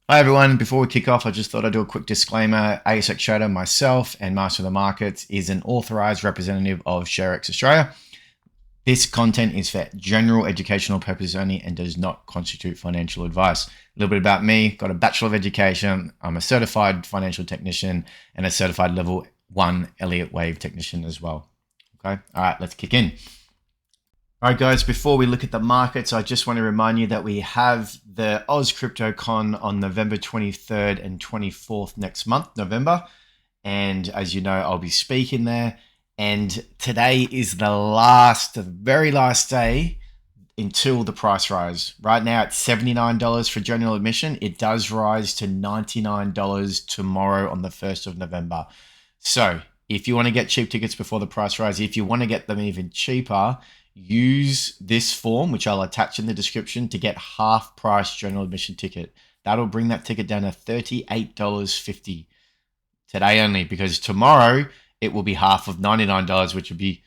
Hi everyone, before we kick off, I just thought I'd do a quick disclaimer. ASX Trader, myself, and Master of the Markets is an authorized representative of ShareX Australia. This content is for general educational purposes only and does not constitute financial advice. A little bit about me, got a Bachelor of Education, I'm a certified financial technician and a certified level 1 Elliott Wave technician as well. Okay, all right, let's kick in. All right, guys, before we look at the markets, I just want to remind you that we have the Auscryptocon on November 23rd and 24th next month, November. And as you know, I'll be speaking there. And today is the very last day until the price rise. Right now it's $79 for general admission. It does rise to $99 tomorrow on the 1st of November. So if you want to get cheap tickets before the price rise, if you want to get them even cheaper, use this form, which I'll attach in the description, to get half price general admission ticket. That'll bring that ticket down to $38.50 today only, because tomorrow it will be half of $99, which would be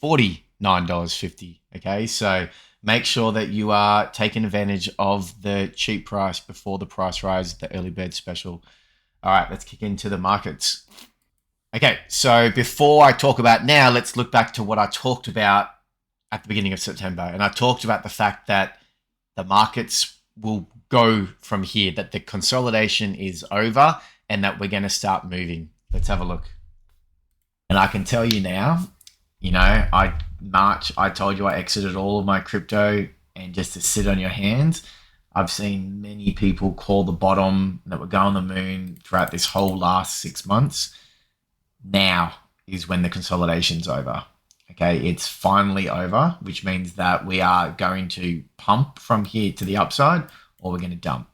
$49.50. Okay, so make sure that you are taking advantage of the cheap price before the price rise, the early bird special. All right, let's kick into the markets. Okay, so before I talk about now, let's look back to what I talked about at the beginning of September. And I talked about the fact that the markets will go from here, that the consolidation is over and that we're going to start moving. Let's have a look. And I can tell you now, March, I told you I exited all of my crypto and just to sit on your hands. I've seen many people call the bottom, that we're going on the moon throughout this whole last 6 months. Now is when the consolidation's over. Okay, it's finally over, which means that we are going to pump from here to the upside, or we're going to dump.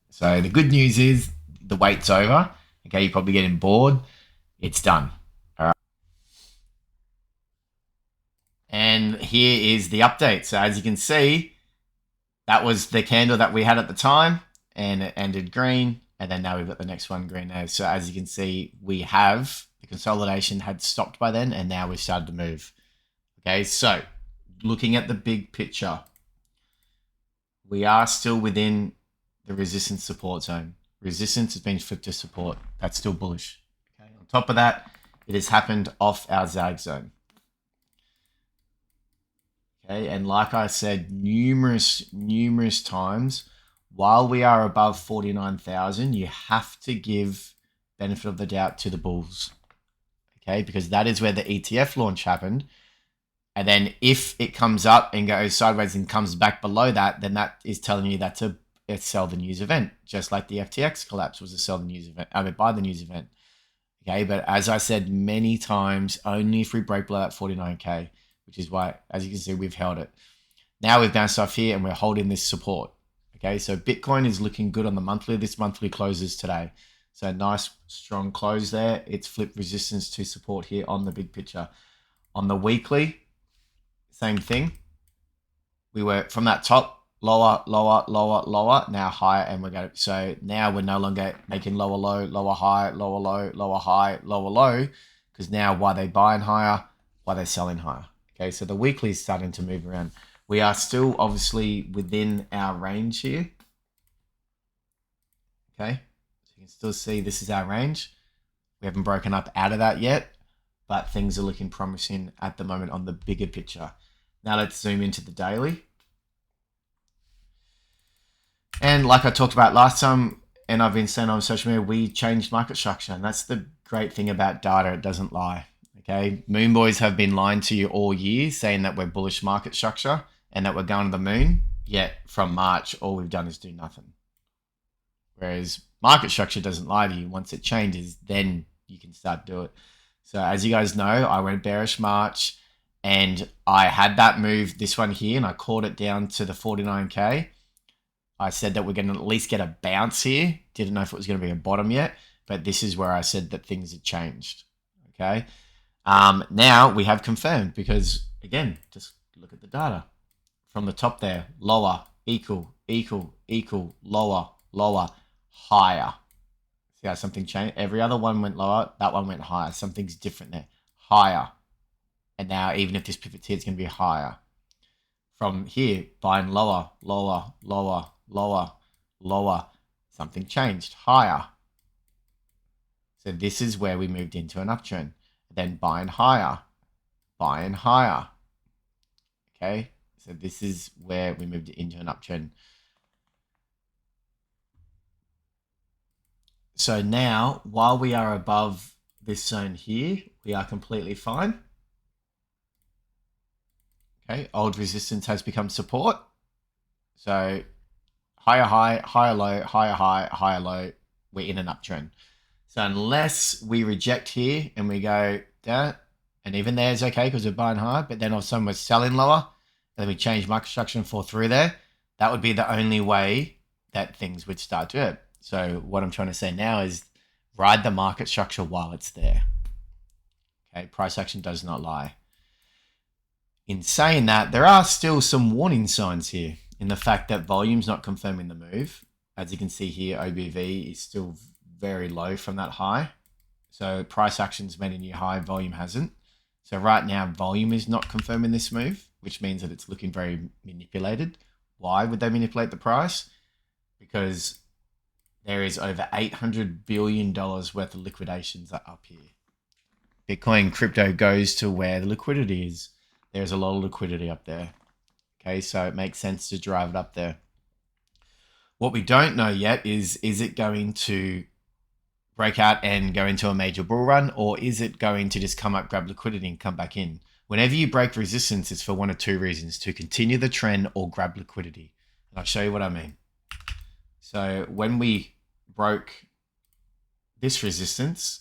So the good news is the wait's over. Okay, you're probably getting bored. It's done. All right. And here is the update. So as you can see, that was the candle that we had at the time, and it ended green. And then now we've got the next one green now. So as you can see, we have the consolidation had stopped by then, and now we've started to move. Okay, so looking at the big picture, we are still within the resistance support zone. Resistance has been flipped to support. That's still bullish. Okay, on top of that, it has happened off our zag zone. Okay, and like I said numerous times, while we are above 49,000, you have to give benefit of the doubt to the bulls. Okay, because that is where the ETF launch happened. And then if it comes up and goes sideways and comes back below that, then that is telling you that's a sell the news event, just like the FTX collapse was a sell the news event. Buy the news event. Okay, but as I said many times, only if we break below that 49K, which is why, as you can see, we've held it. Now we've bounced off here and we're holding this support. Okay, so Bitcoin is looking good on the monthly. This monthly closes today. So nice, strong close there. It's flipped resistance to support here on the big picture. On the weekly, same thing. We were from that top, lower, now higher, and we're going. So now we're no longer making lower low, lower high, lower low, lower high, lower low, because now why they buying higher, why they're selling higher. Okay, so the weekly is starting to move around. We are still obviously within our range here. Okay, so you can still see this is our range. We haven't broken up out of that yet, but things are looking promising at the moment on the bigger picture. Now let's zoom into the daily. And like I talked about last time, and I've been saying on social media, we changed market structure. And that's the great thing about data. It doesn't lie. Okay. Moon boys have been lying to you all year, saying that we're bullish market structure and that we're going to the moon. Yet from March, all we've done is do nothing. Whereas market structure doesn't lie to you. Once it changes, then you can start to do it. So as you guys know, I went bearish March. And I had that move, this one here, and I called it down to the 49K. I said that we're going to at least get a bounce here. Didn't know if it was going to be a bottom yet, but this is where I said that things had changed. Okay. Now we have confirmed because, again, just look at the data. From the top there, lower, equal, lower, higher. See how something changed? Every other one went lower. That one went higher. Something's different there. Higher. And now even if this pivots here, it's going to be higher. From here, buying lower. something changed higher. So this is where we moved into an uptrend. Then buying higher, buying higher. Okay, so this is where we moved into an uptrend. So now, while we are above this zone here, we are completely fine. Okay, old resistance has become support. So higher high, higher low, higher high, higher low, we're in an uptrend. So unless we reject here and we go down, and even there is okay because we're buying high, but then all of a sudden we're selling lower, and then we change market structure and fall through there, that would be the only way that things would start to hurt. So what I'm trying to say now is ride the market structure while it's there. Okay, price action does not lie. In saying that, there are still some warning signs here in the fact that volume's not confirming the move. As you can see here, OBV is still very low from that high. So price action's made a new high, volume hasn't. So right now, volume is not confirming this move, which means that it's looking very manipulated. Why would they manipulate the price? Because there is over $800 billion worth of liquidations up here. Bitcoin crypto goes to where the liquidity is. There's a lot of liquidity up there. Okay, so it makes sense to drive it up there. What we don't know yet is it going to break out and go into a major bull run, or is it going to just come up, grab liquidity and come back in? Whenever you break resistance, it's for one of two reasons: to continue the trend or grab liquidity. And I'll show you what I mean. So when we broke this resistance,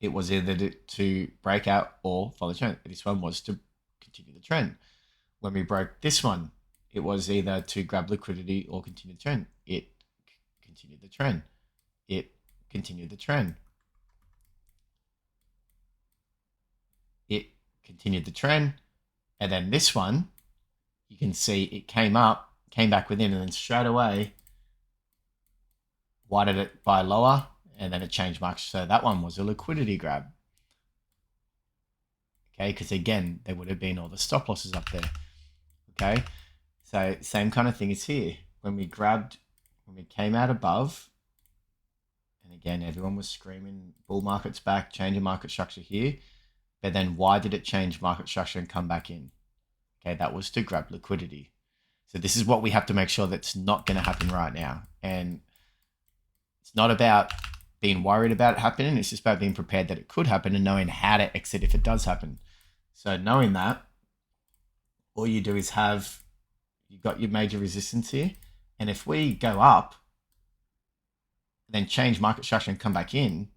it was either to break out or follow the trend. This one was to continue the trend. When we broke this one, it was either to grab liquidity or continue the trend. It continued the trend. It continued the trend. It continued the trend. And then this one, you can see it came up, came back within, and then straight away, why did it buy lower? And then it changed market. So that one was a liquidity grab. Okay, because again, there would have been all the stop losses up there. Okay, so same kind of thing is here. When we came out above, and again, everyone was screaming bull market's back, changing market structure here. But then why did it change market structure and come back in? Okay, that was to grab liquidity. So this is what we have to make sure that's not going to happen right now. And it's not about being worried about it happening. It's just about being prepared that it could happen and knowing how to exit if it does happen. So knowing that, all you do is you've got your major resistance here. And if we go up, then change market structure and come back in,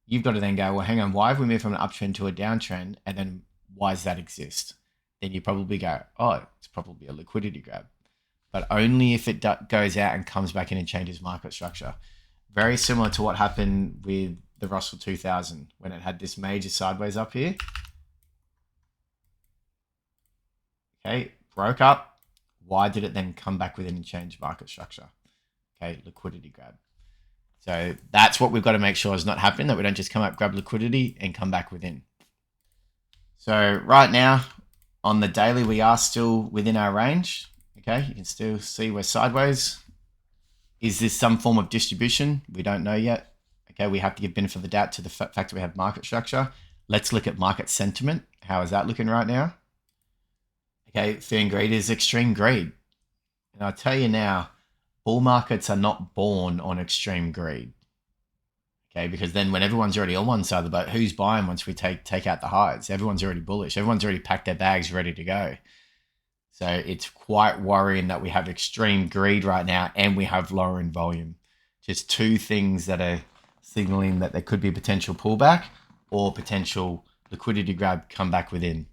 you've got to then go, well, hang on, why have we moved from an uptrend to a downtrend? And then why does that exist? Then you probably go, oh, it's probably a liquidity grab. But only if it goes out and comes back in and changes market structure. Very similar to what happened with the Russell 2000 when it had this major sideways up here. Okay, broke up. Why did it then come back within and change market structure? Okay, liquidity grab. So that's what we've got to make sure is not happening, that we don't just come up, grab liquidity and come back within. So right now on the daily, we are still within our range. Okay, you can still see we're sideways. Is this some form of distribution? We don't know yet. Okay, we have to give benefit of the doubt to the fact that we have market structure. Let's look at market sentiment. How is that looking right now? Okay, fear and greed is extreme greed. And I'll tell you now, bull markets are not born on extreme greed. Okay, because then when everyone's already on one side of the boat, who's buying once we take out the highs? Everyone's already bullish. Everyone's already packed their bags ready to go. So it's quite worrying that we have extreme greed right now and we have lowering volume. Just two things that are signaling that there could be a potential pullback or potential liquidity grab come back within.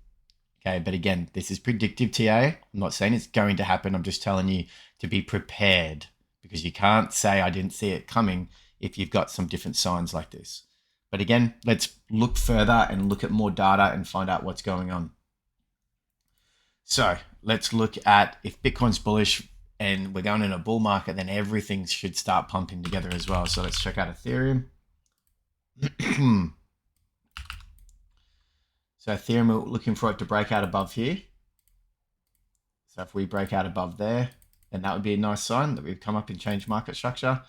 Okay, but again, this is predictive TA. I'm not saying it's going to happen. I'm just telling you to be prepared, because you can't say I didn't see it coming if you've got some different signs like this. But again, let's look further and look at more data and find out what's going on. So let's look at, if Bitcoin's bullish and we're going in a bull market, then everything should start pumping together as well. So let's check out Ethereum. So Ethereum, we're looking for it to break out above here. So if we break out above there, then that would be a nice sign that we've come up and changed market structure.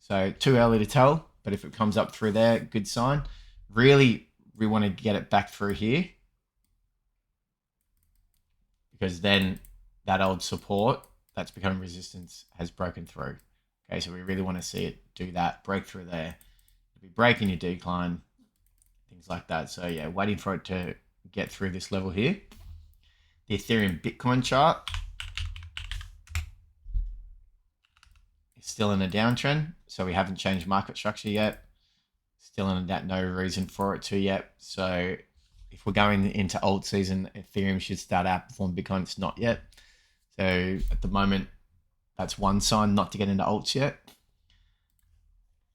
So too early to tell, but if it comes up through there, good sign. Really, we want to get it back through here, because then that old support that's becoming resistance has broken through. Okay, so we really want to see it do that, break through there. It'll be breaking your decline, things like that. So yeah, waiting for it to get through this level here. The Ethereum Bitcoin chart is still in a downtrend, so we haven't changed market structure yet. Still in that, no reason for it to yet. So if we're going into alt season, Ethereum should start outperforming Bitcoin. It's not yet. So at the moment, that's one sign not to get into alts yet.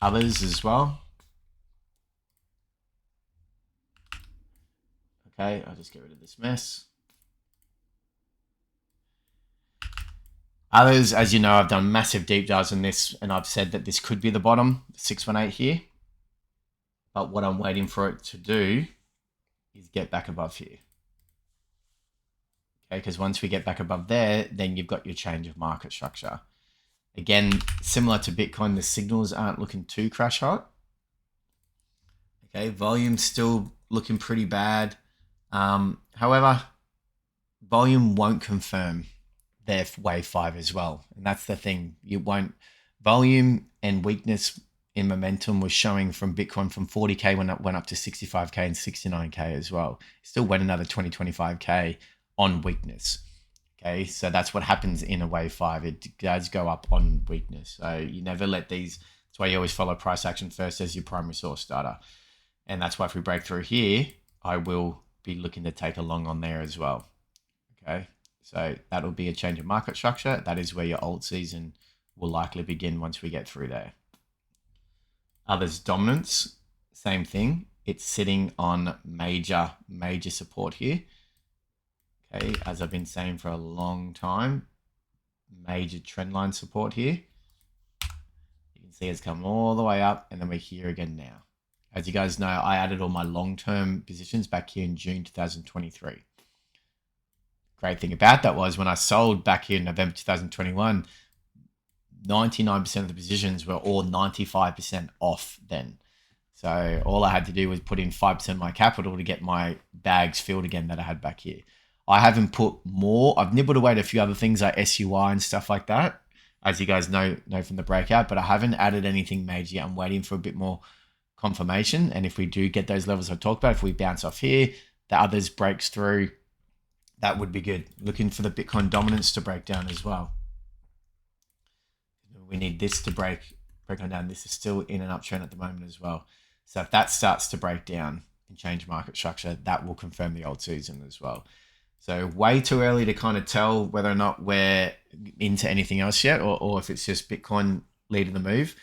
Others as well. Okay, I'll just get rid of this mess. Others, as you know, I've done massive deep dives on this, and I've said that this could be the bottom, 618 here. But what I'm waiting for it to do is get back above here. Okay, because once we get back above there, then you've got your change of market structure. Again, similar to Bitcoin, the signals aren't looking too crash hot. Okay, volume's still looking pretty bad. However, volume won't confirm their wave 5 as well. And that's the thing. You won't. Volume and weakness in momentum was showing from Bitcoin from 40K when it went up to 65K and 69K as well. It still went another 25K on weakness. Okay, so that's what happens in a wave 5. It does go up on weakness. So you never let these. That's why you always follow price action first as your primary source starter. And that's why if we break through here, I will be looking to take a long on there as well. Okay, so that'll be a change of market structure. That is where your alt season will likely begin once we get through there. Others dominance, same thing. It's sitting on major support here. Okay, as I've been saying for a long time, major trendline support here. You can see it's come all the way up, and then we're here again now. As you guys know, I added all my long-term positions back here in June 2023. Great thing about that was when I sold back here in November 2021, 99% of the positions were all 95% off then. So all I had to do was put in 5% of my capital to get my bags filled again that I had back here. I haven't put more. I've nibbled away at a few other things like SUI and stuff like that, as you guys know from the breakout, but I haven't added anything major yet. I'm waiting for a bit more confirmation. And if we do get those levels I talked about, if we bounce off here, the others breaks through, that would be good. Looking for the Bitcoin dominance to break down as well. We need this to break on down. This is still in an uptrend at the moment as well. So if that starts to break down and change market structure, that will confirm the old season as well. So way too early to kind of tell whether or not we're into anything else yet, or if it's just Bitcoin leading the move.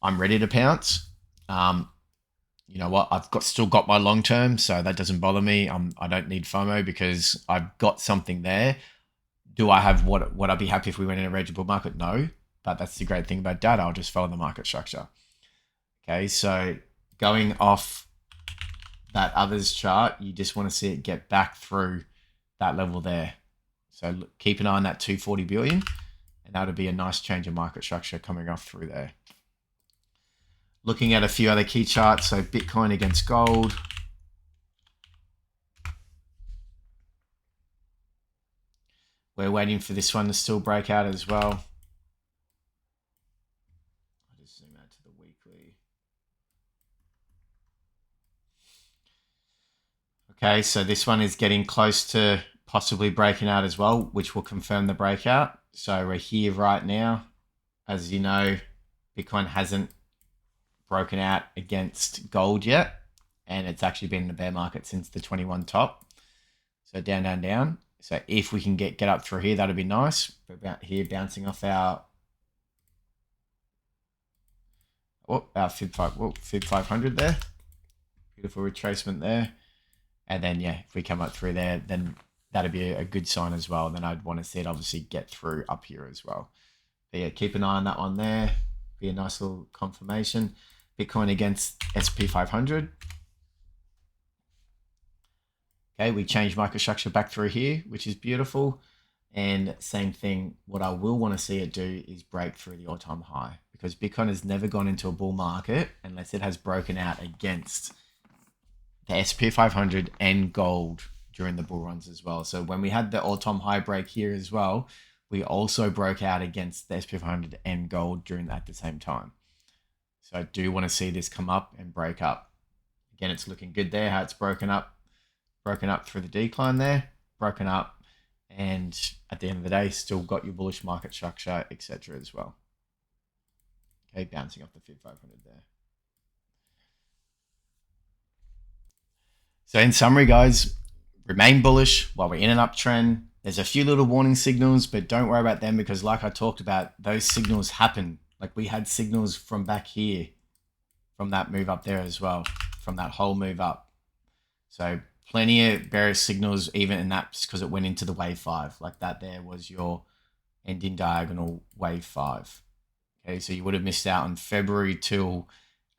I'm ready to pounce. You know what? I've still got my long term, so that doesn't bother me. I don't need FOMO because I've got something there. Do I have what? Would I be happy if we went in a raging bull market? No, but that's the great thing about data. I'll just follow the market structure. Okay, so going off that others chart, you just want to see it get back through that level there. So keep an eye on that 240 billion, and that'll be a nice change of market structure coming off through there. Looking at a few other key charts, so Bitcoin against gold. We're waiting for this one to still break out as well. I'll just zoom out to the weekly. Okay, so this one is getting close to possibly breaking out as well, which will confirm the breakout. So we're here right now. As you know, Bitcoin hasn't broken out against gold yet, and it's actually been in the bear market since the 21 top. So down, down, down. So if we can get up through here, that'd be nice. We're about here bouncing off our Fib 500 there. Beautiful retracement there. And then yeah, if we come up through there, then that'd be a good sign as well. Then I'd want to see it obviously get through up here as well. But yeah, keep an eye on that one there. Be a nice little confirmation. Bitcoin against SP 500. Okay, we changed market structure back through here, which is beautiful. And same thing, what I will want to see it do is break through the all-time high, because Bitcoin has never gone into a bull market unless it has broken out against the SP 500 and gold during the bull runs as well. So when we had the all-time high break here as well, we also broke out against the SP 500 and gold during that at the same time. So I do want to see this come up and break up. Again, it's looking good there, how it's broken up through the decline there, broken up, and at the end of the day, still got your bullish market structure, etc. as well. Okay, bouncing off the FIB 500 there. So in summary, guys, remain bullish while we're in an uptrend. There's a few little warning signals, but don't worry about them, because like I talked about, those signals happen. Like we had signals from back here, from that move up there as well, from that whole move up. So plenty of bearish signals, even in that, because it went into the wave 5. Like that there was your ending diagonal wave 5. Okay, so you would have missed out on February till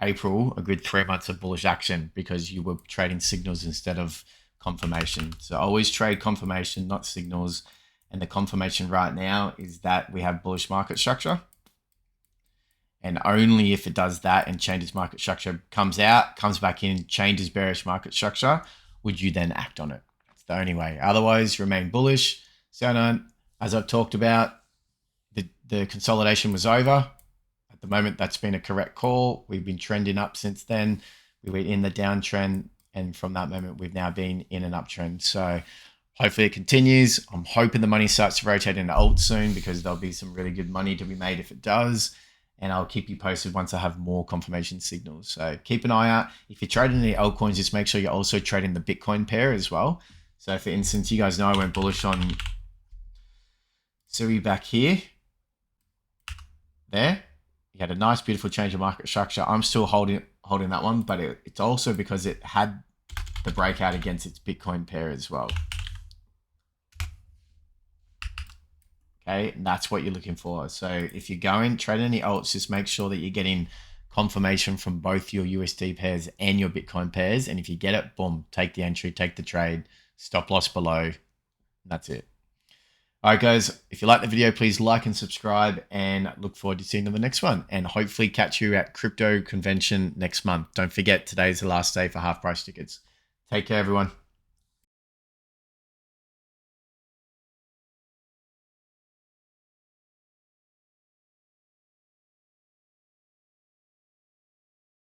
April, a good 3 months of bullish action, because you were trading signals instead of confirmation. So always trade confirmation, not signals. And the confirmation right now is that we have bullish market structure. And only if it does that and changes market structure, comes out, comes back in, changes bearish market structure, would you then act on it? That's the only way. Otherwise, remain bullish. So as I've talked about, the consolidation was over. At the moment, that's been a correct call. We've been trending up since then. We were in the downtrend, and from that moment, we've now been in an uptrend. So hopefully it continues. I'm hoping the money starts to rotate into alt soon, because there'll be some really good money to be made if it does. And I'll keep you posted once I have more confirmation signals. So keep an eye out. If you're trading any altcoins, just make sure you're also trading the Bitcoin pair as well. So for instance, you guys know I went bullish on Sui back here. There. You had a nice, beautiful change of market structure. I'm still holding that one, but it's also because it had the breakout against its Bitcoin pair as well. Okay, and that's what you're looking for. So if you're going trade any alts, just make sure that you're getting confirmation from both your USD pairs and your Bitcoin pairs. And if you get it, boom, take the entry, take the trade, stop loss below. That's it. All right, guys, if you like the video, please like and subscribe, and look forward to seeing you on the next one, and hopefully catch you at Crypto Convention next month. Don't forget, today's the last day for half price tickets. Take care, everyone.